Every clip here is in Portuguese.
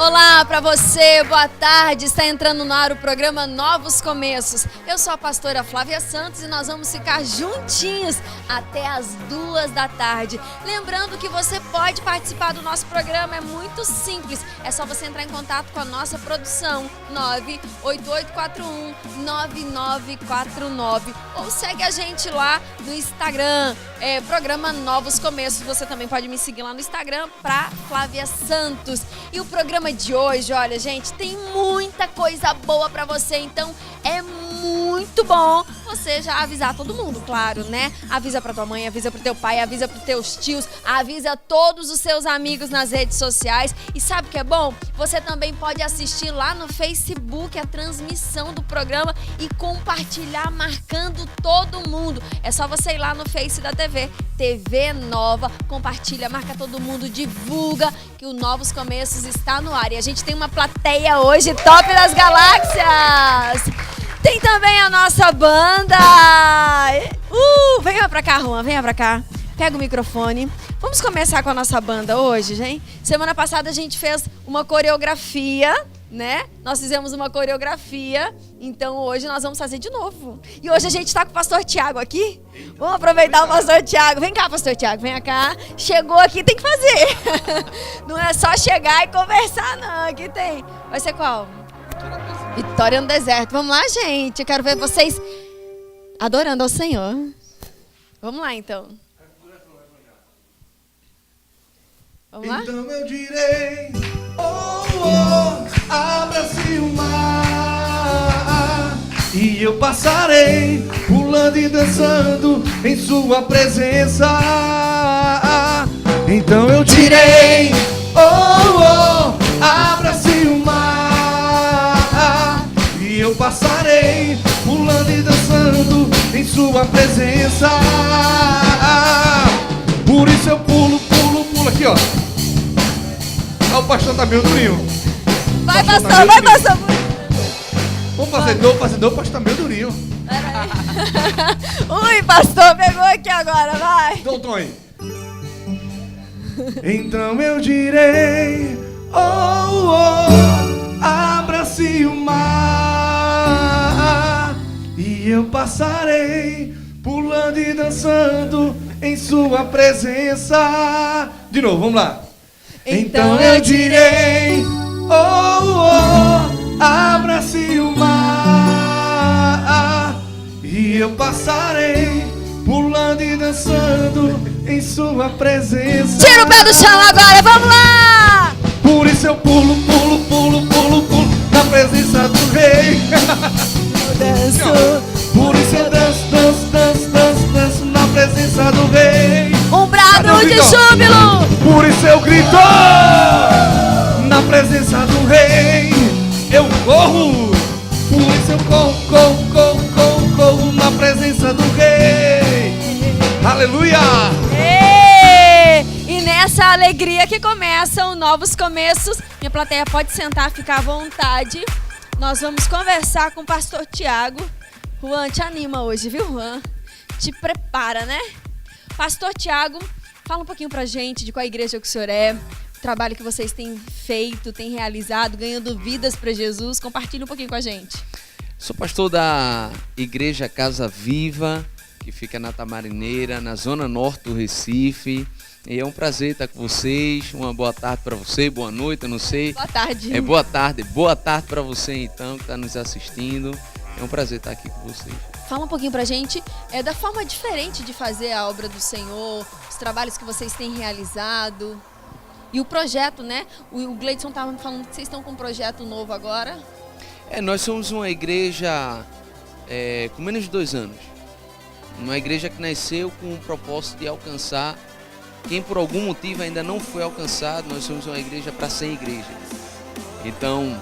Olá para você, boa tarde. Está entrando no ar o programa Novos Começos. Eu sou a pastora Flávia Santos e nós vamos ficar juntinhos até as 2 da tarde. Lembrando que você pode participar do nosso programa, é muito simples. É só você entrar em contato com a nossa produção 988419949 ou segue a gente lá no Instagram, programa Novos Começos. Você também pode me seguir lá no Instagram para Flávia Santos. E o programa de hoje, olha, gente, tem muita coisa boa pra você, então é muito bom você já avisar todo mundo, claro, né? Avisa pra tua mãe, avisa pro teu pai, avisa pros teus tios, avisa todos os seus amigos nas redes sociais. E sabe o que é bom? Você também pode assistir lá no Facebook a transmissão do programa e compartilhar, marcando todo mundo. É só você ir lá no Face da TV Nova, compartilha, marca todo mundo, divulga que o Novos Começos está no ar. E a gente tem uma plateia hoje top das galáxias. Tem também a nossa banda. Venha pra cá, Juan, venha pra cá. Pega o microfone. Vamos começar com a nossa banda hoje, gente. Semana passada a gente fez uma coreografia, né? Nós fizemos uma coreografia, então hoje nós vamos fazer de novo. E hoje a gente tá com o pastor Tiago aqui. Vamos aproveitar o pastor Tiago. Vem cá, pastor Tiago, vem cá. Chegou aqui, tem que fazer. Não é só chegar e conversar, não. Aqui tem. Vai ser qual? Vitória no Deserto. Vamos lá, gente. Eu quero ver vocês adorando ao Senhor. Vamos lá, então. Vamos lá? Então eu direi, abra-se o mar, e eu passarei, pulando e dançando em sua presença. Então eu direi, abra-se o mar, e eu passarei, pulando e dançando em sua presença. Por isso eu pulo aqui, ó. Olha o pastor tá meio durinho. Vai, pastor, vai, pastor. Vamos fazer de novo, o pastor tá meio durinho. Ui, pastor, pegou aqui agora, vai. Dá um tom aí. Então eu direi, abra-se o mar, e eu passarei, pulando e dançando em sua presença. De novo, vamos lá. Então eu direi, abra-se o mar, e eu passarei, pulando e dançando em sua presença. Tira o pé do chão agora, vamos lá! Por isso eu pulo na presença do rei. Eu danço. Por isso eu danço na presença do rei. Um brado de júbilo. Por isso eu grito na presença do rei. Eu corro. Por isso eu corro na presença do rei. Aleluia. E nessa alegria que começam novos começos, minha plateia pode sentar, ficar à vontade. Nós vamos conversar com o pastor Tiago. Juan, te anima hoje, viu, Juan? Te prepara, né? Pastor Tiago, fala um pouquinho pra gente de qual igreja que o senhor é, o trabalho que vocês têm feito, têm realizado, ganhando vidas para Jesus. Compartilha um pouquinho com a gente. Sou pastor da Igreja Casa Viva, que fica na Tamarineira, na zona norte do Recife. E é um prazer estar com vocês. Uma boa tarde para você, boa noite, eu não sei. Boa tarde. Boa tarde para você então, que está nos assistindo. É um prazer estar aqui com vocês. Fala um pouquinho pra gente da forma diferente de fazer a obra do Senhor, os trabalhos que vocês têm realizado e o projeto, né? O Gleidson estava me falando que vocês estão com um projeto novo agora. Nós somos uma igreja com menos de 2 anos. Uma igreja que nasceu com o propósito de alcançar quem por algum motivo ainda não foi alcançado. Nós somos uma igreja para 100 igrejas. Então,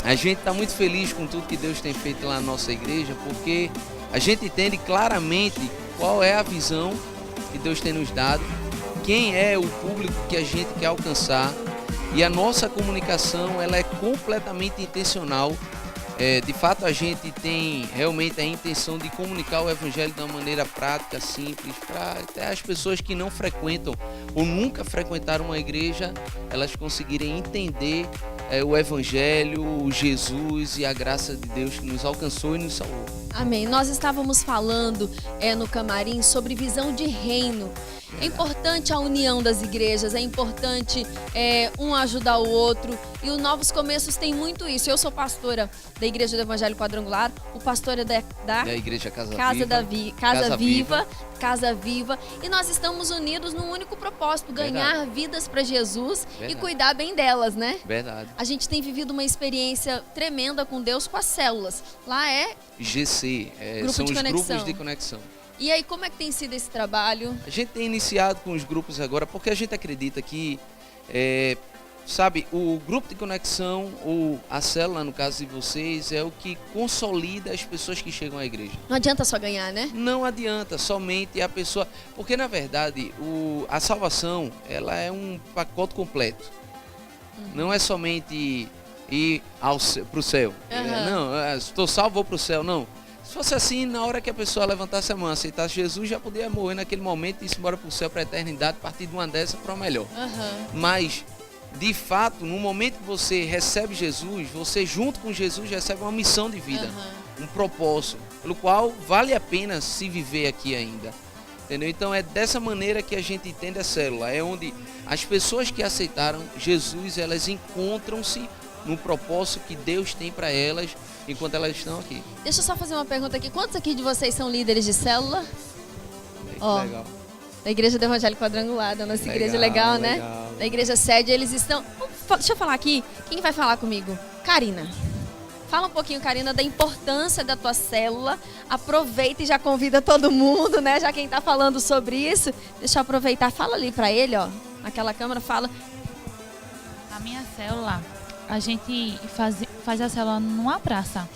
a gente está muito feliz com tudo que Deus tem feito lá na nossa igreja, porque a gente entende claramente qual é a visão que Deus tem nos dado, quem é o público que a gente quer alcançar, e a nossa comunicação ela é completamente intencional De fato, a gente tem realmente a intenção de comunicar o Evangelho de uma maneira prática, simples, para até as pessoas que não frequentam ou nunca frequentaram uma igreja, elas conseguirem entender o Evangelho, o Jesus e a graça de Deus que nos alcançou e nos salvou. Amém. Nós estávamos falando no camarim sobre visão de reino. É importante a união das igrejas, é importante um ajudar o outro. E o Novos Começos tem muito isso. Eu sou pastora da Igreja do Evangelho Quadrangular, o pastor é da Igreja Casa Viva. E nós estamos unidos num único propósito, ganhar vidas para Jesus e cuidar bem delas, né? Verdade. A gente tem vivido uma experiência tremenda com Deus com as células. Lá é GC, são os grupos de conexão. E aí, como é que tem sido esse trabalho? A gente tem iniciado com os grupos agora, porque a gente acredita que, o grupo de conexão, ou a célula, no caso de vocês, é o que consolida as pessoas que chegam à igreja. Não adianta só ganhar, né? Não adianta, somente a pessoa... Porque, na verdade, a salvação, ela é um pacote completo. Não é somente ir para o céu. Não, estou salvo, vou para o céu. Não. Se fosse assim, na hora que a pessoa levantasse a mão, aceitasse Jesus, já podia morrer naquele momento e ir embora para o céu, para a eternidade, partir de uma dessa para o melhor. Mas, de fato, no momento que você recebe Jesus, você junto com Jesus recebe uma missão de vida, um propósito, pelo qual vale a pena se viver aqui ainda. Entendeu? Então é dessa maneira que a gente entende a célula, é onde as pessoas que aceitaram Jesus, elas encontram-se no propósito que Deus tem para elas enquanto elas estão aqui. Deixa eu só fazer uma pergunta aqui. Quantos aqui de vocês são líderes de célula? Legal. Da Igreja do Evangelho Quadrangular, da nossa igreja, legal, né? Da igreja sede, eles estão... Deixa eu falar aqui. Quem vai falar comigo? Karina. Fala um pouquinho, Karina, da importância da tua célula. Aproveita e já convida todo mundo, né? Já quem tá falando sobre isso. Deixa eu aproveitar. Fala ali para ele, ó. Naquela câmera, fala. A minha célula, a gente faz a célula numa praça.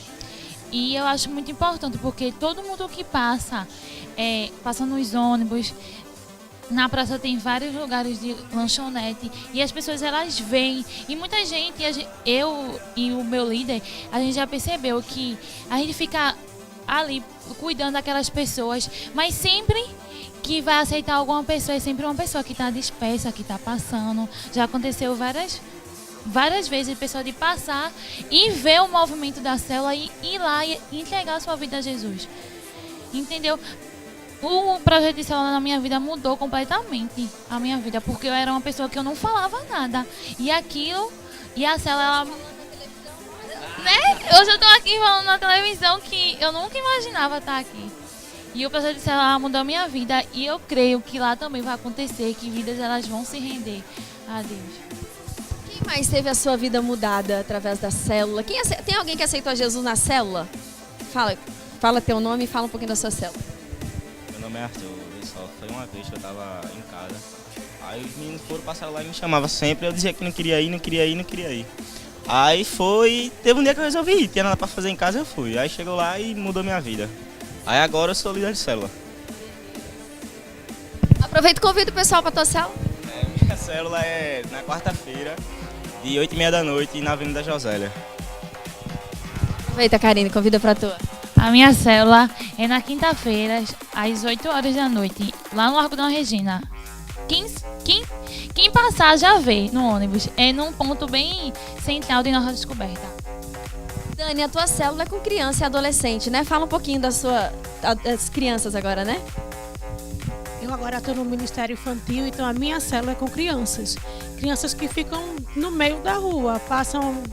E eu acho muito importante, porque todo mundo que passa nos ônibus, na praça tem vários lugares de lanchonete e as pessoas elas veem. E muita gente, eu e o meu líder, a gente já percebeu que a gente fica ali cuidando daquelas pessoas, mas sempre que vai aceitar alguma pessoa, é sempre uma pessoa que está dispersa, que está passando. Já aconteceu várias vezes a pessoa de passar e ver o movimento da célula e ir lá e entregar a sua vida a Jesus. Entendeu? O projeto de célula na minha vida mudou completamente a minha vida, porque eu era uma pessoa que eu não falava nada. E a célula, ela, né? Hoje eu tô aqui falando na televisão que eu nunca imaginava estar aqui. E o projeto de célula mudou a minha vida e eu creio que lá também vai acontecer, que vidas elas vão se render a Deus. Quem mais teve a sua vida mudada através da célula? Tem alguém que aceitou Jesus na célula? Fala teu nome e fala um pouquinho da sua célula. Meu nome é Arthur, só foi uma vez que eu tava em casa. Aí os meninos foram passar lá e me chamavam sempre. Eu dizia que não queria ir. Aí teve um dia que eu resolvi ir, tinha nada pra fazer em casa, eu fui. Aí chegou lá e mudou minha vida. Aí agora eu sou líder de célula. Aproveita e convida o pessoal pra tua célula. Minha célula é na quarta-feira, de 8h30 da noite, na Avenida Josélia. Aproveita, Karine, convida pra tua. A minha célula é na quinta-feira, às 8 horas da noite, lá no Largo da Regina. Quem passar já vê no ônibus. É num ponto bem central de Nossa Descoberta. Dani, a tua célula é com criança e adolescente, né? Fala um pouquinho das crianças agora, né? Eu agora estou no Ministério Infantil, então a minha célula é com crianças. Crianças que ficam no meio da rua, passam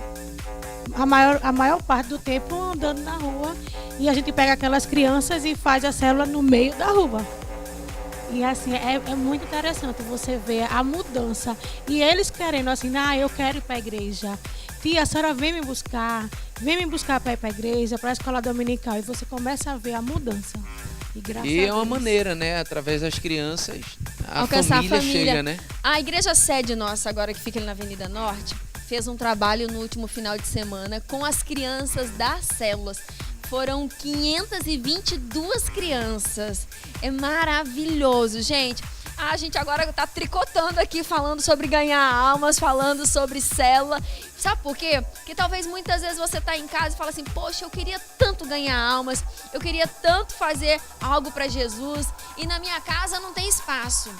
a maior parte do tempo andando na rua. E a gente pega aquelas crianças e faz a célula no meio da rua. E assim, é muito interessante você ver a mudança. E eles querendo assim, eu quero ir para a igreja. Tia, a senhora vem me buscar para ir para a igreja, para a escola dominical. E você começa a ver a mudança. E é uma maneira, né, através das crianças, alcançar a família chega, né? A igreja sede nossa, agora que fica ali na Avenida Norte, fez um trabalho no último final de semana com as crianças das células. Foram 522 crianças. É maravilhoso, gente. A gente agora tá tricotando aqui, falando sobre ganhar almas, falando sobre célula. Sabe por quê? Porque talvez muitas vezes você tá em casa e fala assim, poxa, eu queria tanto ganhar almas, eu queria tanto fazer algo para Jesus e na minha casa não tem espaço.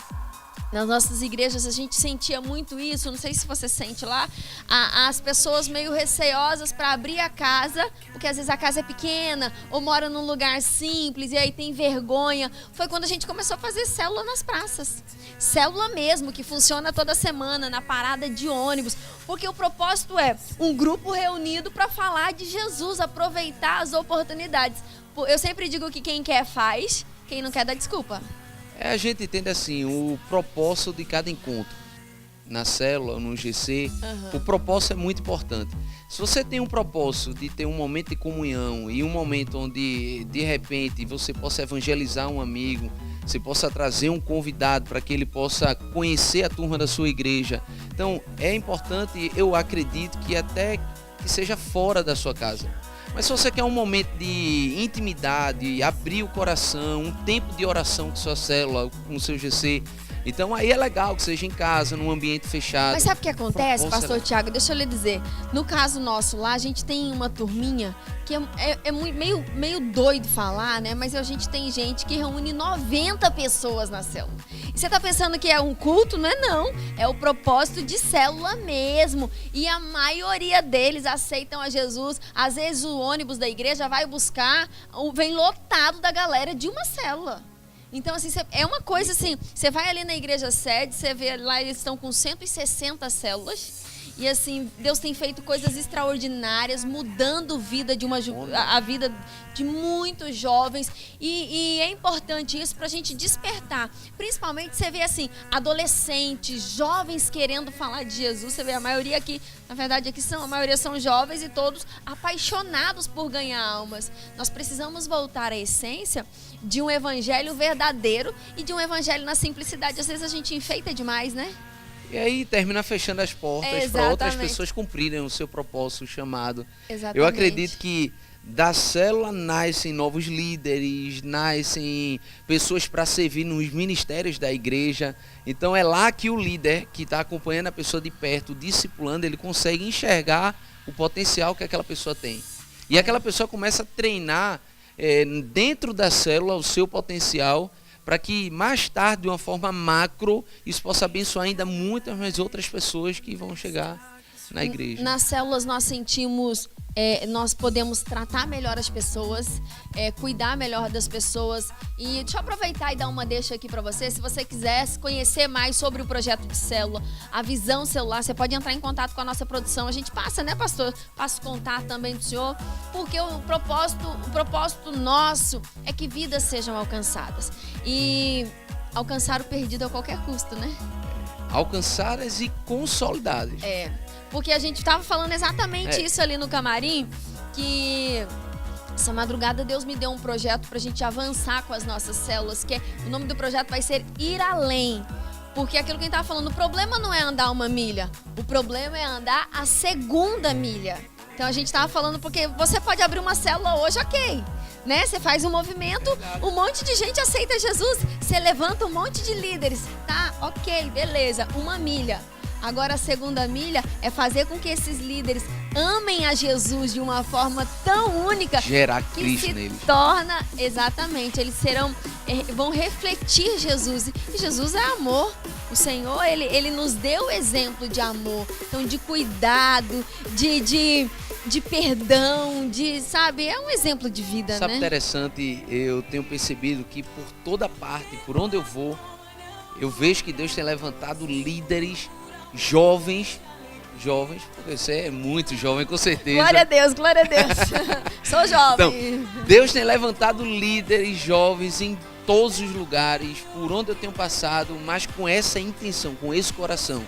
Nas nossas igrejas a gente sentia muito isso, não sei se você sente lá, as pessoas meio receosas para abrir a casa, porque às vezes a casa é pequena ou mora num lugar simples e aí tem vergonha. Foi quando a gente começou a fazer célula nas praças. Célula mesmo, que funciona toda semana na parada de ônibus, porque o propósito é um grupo reunido para falar de Jesus, aproveitar as oportunidades. Eu sempre digo que quem quer faz, quem não quer dá desculpa. A gente entende assim, o propósito de cada encontro. Na célula, no GC, o propósito é muito importante. Se você tem um propósito de ter um momento de comunhão e um momento onde, de repente, você possa evangelizar um amigo, você possa trazer um convidado para que ele possa conhecer a turma da sua igreja. Então, é importante, eu acredito, que até que seja fora da sua casa. Mas se você quer um momento de intimidade, abrir o coração, um tempo de oração com sua célula, com o seu GC, então aí é legal que seja em casa, num ambiente fechado. Mas sabe o que acontece, pastor Tiago? Deixa eu lhe dizer. No caso nosso lá, a gente tem uma turminha que é meio doido falar, né? Mas a gente tem gente que reúne 90 pessoas na célula. E você tá pensando que é um culto? Não é não. É o propósito de célula mesmo. E a maioria deles aceitam a Jesus. Às vezes o ônibus da igreja vai buscar, vem lotado da galera de uma célula. Então, assim, é uma coisa assim, você vai ali na igreja sede, você vê lá, eles estão com 160 células. E assim, Deus tem feito coisas extraordinárias, mudando a vida de muitos jovens. E é importante isso para a gente despertar. Principalmente você vê assim, adolescentes, jovens querendo falar de Jesus. Você vê a maioria aqui, na verdade aqui a maioria são jovens e todos apaixonados por ganhar almas. Nós precisamos voltar à essência de um evangelho verdadeiro e de um evangelho na simplicidade. Às vezes a gente enfeita demais, né? E aí termina fechando as portas para outras pessoas cumprirem o seu propósito, o chamado. Exatamente. Eu acredito que da célula nascem novos líderes, nascem pessoas para servir nos ministérios da igreja. Então é lá que o líder que está acompanhando a pessoa de perto, discipulando, ele consegue enxergar o potencial que aquela pessoa tem. E aquela pessoa começa a treinar dentro da célula o seu potencial, para que mais tarde, de uma forma macro, isso possa abençoar ainda muitas mais outras pessoas que vão chegar na igreja. Nas células nós sentimos, nós podemos tratar melhor as pessoas, cuidar melhor das pessoas. E deixa eu aproveitar e dar uma deixa aqui para você. Se você quiser conhecer mais sobre o projeto de célula, a visão celular, você pode entrar em contato com a nossa produção. A gente passa, né, pastor? Passa o contato também do senhor, porque o propósito nosso é que vidas sejam alcançadas. E alcançar o perdido a qualquer custo, né? Alcançadas e consolidadas. Porque a gente estava falando exatamente isso ali no camarim, que essa madrugada Deus me deu um projeto para a gente avançar com as nossas células, que o nome do projeto vai ser Ir Além. Porque aquilo que a gente estava falando, o problema não é andar uma milha, o problema é andar a segunda milha. Então a gente estava falando, porque você pode abrir uma célula hoje, ok, né? Você faz um movimento, um monte de gente aceita Jesus, você levanta um monte de líderes, tá? Ok, beleza, uma milha. Agora a segunda milha é fazer com que esses líderes amem a Jesus de uma forma tão única, gerar que Cristo se neles. torna, exatamente, eles vão refletir Jesus. E Jesus é amor. O Senhor, ele nos deu exemplo de amor, então de cuidado, de perdão, sabe, é um exemplo de vida, Sabe, né? interessante, eu tenho percebido que por toda parte, por onde eu vou, eu vejo que Deus tem levantado líderes jovens, porque você é muito jovem, com certeza. Glória a Deus, glória a Deus. Sou jovem. Então, Deus tem levantado líderes jovens em todos os lugares, por onde eu tenho passado, mas com essa intenção, com esse coração.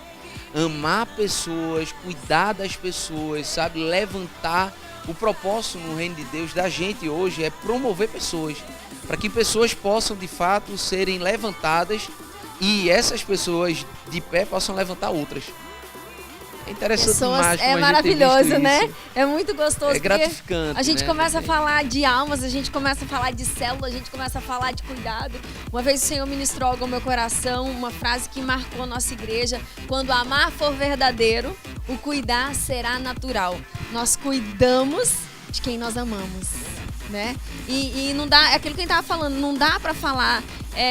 Amar pessoas, cuidar das pessoas, sabe? Levantar o propósito no reino de Deus da gente hoje é promover pessoas, para que pessoas possam de fato serem levantadas e essas pessoas de pé possam levantar outras. É interessante pessoas. demais É como a gente tem maravilhoso, visto né? isso. É muito gostoso. É gratificante, A gente né, começa a também. falar de almas, a gente começa a falar de célula, a gente começa a falar de cuidado. Uma vez o Senhor ministrou algo ao meu coração, uma frase que marcou a nossa igreja: quando amar for verdadeiro, o cuidar será natural. Nós cuidamos de quem nós amamos, né? E não dá, é aquilo que a gente estava falando, não dá para falar,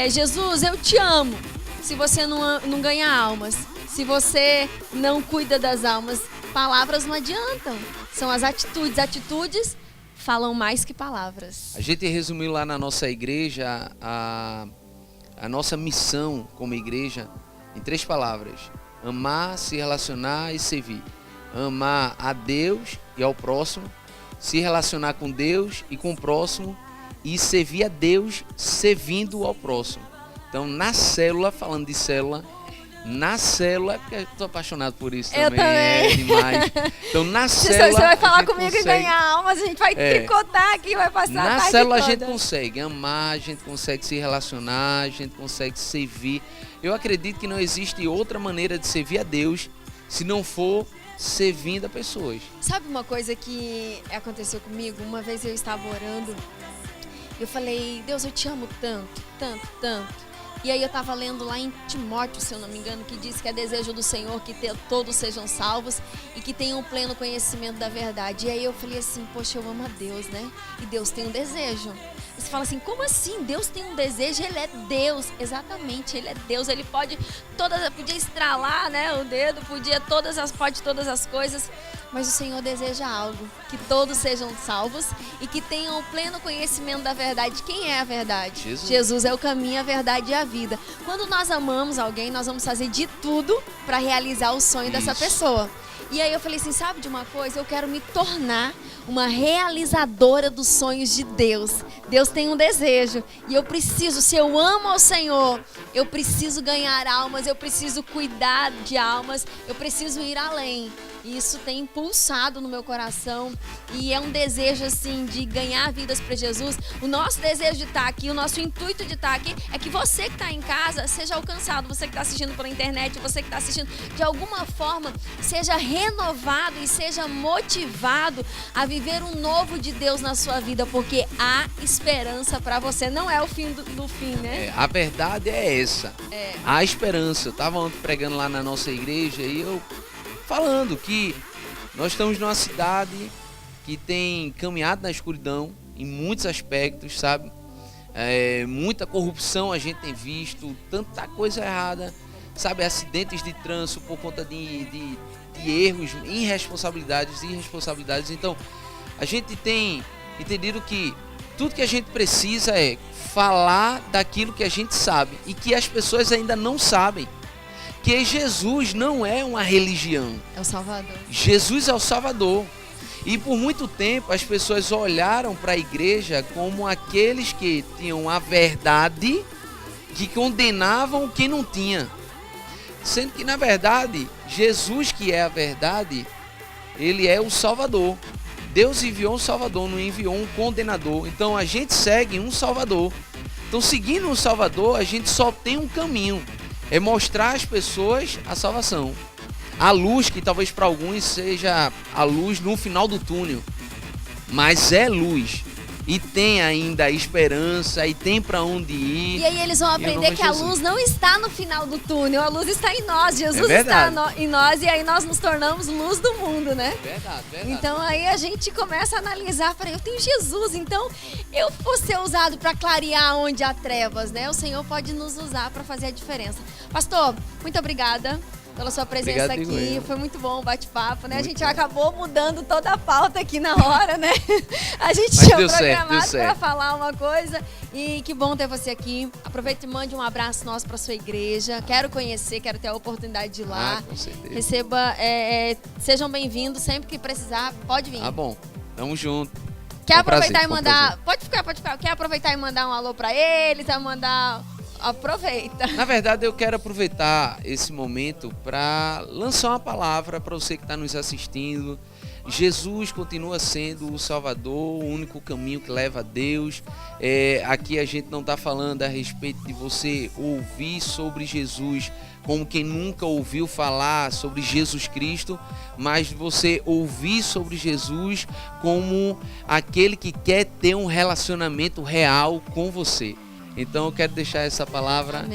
Jesus, eu te amo, se você não ganha almas, se você não cuida das almas. Palavras não adiantam, são as atitudes. Atitudes falam mais que palavras. A gente resumiu lá na nossa igreja a nossa missão como igreja em 3 palavras: amar, se relacionar e servir. Amar a Deus e ao próximo, se relacionar com Deus e com o próximo, e servir a Deus servindo ao próximo. Então, na célula, falando de célula, porque eu tô apaixonado por isso Eu também, também. é demais. Então, na célula, Você vai a falar gente comigo e consegue- ganhar almas, a gente vai tricotar aqui, vai passar a Na tarde célula a toda. gente consegue amar, a gente consegue se relacionar, a gente consegue servir. Eu acredito que não existe outra maneira de servir a Deus se não for servindo a pessoas. Sabe uma coisa que aconteceu comigo? Uma vez eu estava orando, eu falei, Deus, eu te amo tanto, tanto, tanto. E aí eu estava lendo lá em Timóteo, se eu não me engano, que diz que é desejo do Senhor que todos sejam salvos e que tenham pleno conhecimento da verdade. E aí eu falei assim, poxa, eu amo a Deus, né? E Deus tem um desejo. E você fala assim, como assim? Deus tem um desejo? Ele é Deus. Exatamente, Ele é Deus. Ele podia estralar, né, o dedo, pode todas as coisas. Mas o Senhor deseja algo, que todos sejam salvos e que tenham o pleno conhecimento da verdade. Quem é a verdade? Jesus. Jesus é o caminho, a verdade e a vida. Quando nós amamos alguém, nós vamos fazer de tudo para realizar o sonho dessa Isso. pessoa. E aí eu falei assim, sabe de uma coisa? Eu quero me tornar uma realizadora dos sonhos de Deus. Deus tem um desejo e eu preciso, se eu amo ao Senhor, eu preciso ganhar almas, eu preciso cuidar de almas, eu preciso ir além. E isso tem impulsado no meu coração e é um desejo assim de ganhar vidas para Jesus. O nosso desejo de estar aqui, o nosso intuito de estar aqui é que você que está em casa seja alcançado, você que está assistindo pela internet, você que está assistindo de alguma forma seja renovado e seja motivado a viver um novo de Deus na sua vida, porque há esperança para você, não é o fim do fim, né? A verdade é essa. Há esperança. Eu estava ontem pregando lá na nossa igreja e eu falando que nós estamos numa cidade que tem caminhado na escuridão em muitos aspectos, sabe? Muita corrupção a gente tem visto, tanta coisa errada, sabe? Acidentes de trânsito por conta de erros, irresponsabilidades. Então, a gente tem entendido que tudo que a gente precisa é falar daquilo que a gente sabe e que as pessoas ainda não sabem. Que Jesus não é uma religião. É o Salvador. Jesus é o Salvador. E por muito tempo as pessoas olharam para a igreja como aqueles que tinham a verdade, que condenavam quem não tinha. Sendo que na verdade, Jesus, que é a verdade, Ele é o Salvador. Deus enviou um Salvador, não enviou um condenador. Então a gente segue um Salvador. Então, seguindo um Salvador, a gente só tem um caminho. É mostrar às pessoas a salvação. A luz, que talvez para alguns seja a luz no final do túnel. Mas é luz. E tem ainda esperança, e tem para onde ir. E aí eles vão aprender que a luz não está no final do túnel, a luz está em nós. Jesus está em nós e aí nós nos tornamos luz do mundo, né? Verdade. Então aí a gente começa a analisar, eu tenho Jesus, então eu vou ser usado para clarear onde há trevas, né? O Senhor pode nos usar para fazer a diferença. Pastor, muito obrigada pela sua presença. Obrigado, aqui. Igor. Foi muito bom o bate-papo, né? A Muito gente bom. acabou mudando toda a pauta aqui na hora, né? A gente Mas tinha deu certo, programado deu para certo. falar uma coisa e que bom ter você aqui. Aproveita e mande um abraço nosso para sua igreja. Quero conhecer, quero ter a oportunidade de ir lá. Com certeza. Receba, sejam bem-vindos, sempre que precisar, pode vir. Tá bom, tamo junto. Quer Foi um aproveitar prazer, e foi um mandar... Pode ficar. Quer aproveitar e mandar um alô pra eles, vai mandar... Aproveita. Na verdade, eu quero aproveitar esse momento para lançar uma palavra para você que está nos assistindo. Jesus continua sendo o Salvador, o único caminho que leva a Deus. Aqui a gente não está falando a respeito de você ouvir sobre Jesus como quem nunca ouviu falar sobre Jesus Cristo, mas de você ouvir sobre Jesus como aquele que quer ter um relacionamento real com você. Então eu quero deixar essa palavra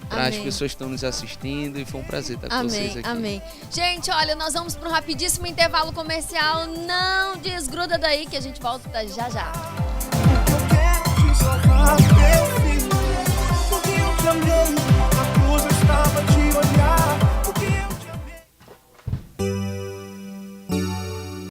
para as pessoas que estão nos assistindo, e foi um prazer estar com vocês aqui. Amém. Gente, olha, nós vamos para um rapidíssimo intervalo comercial. Não desgruda daí que a gente volta já já.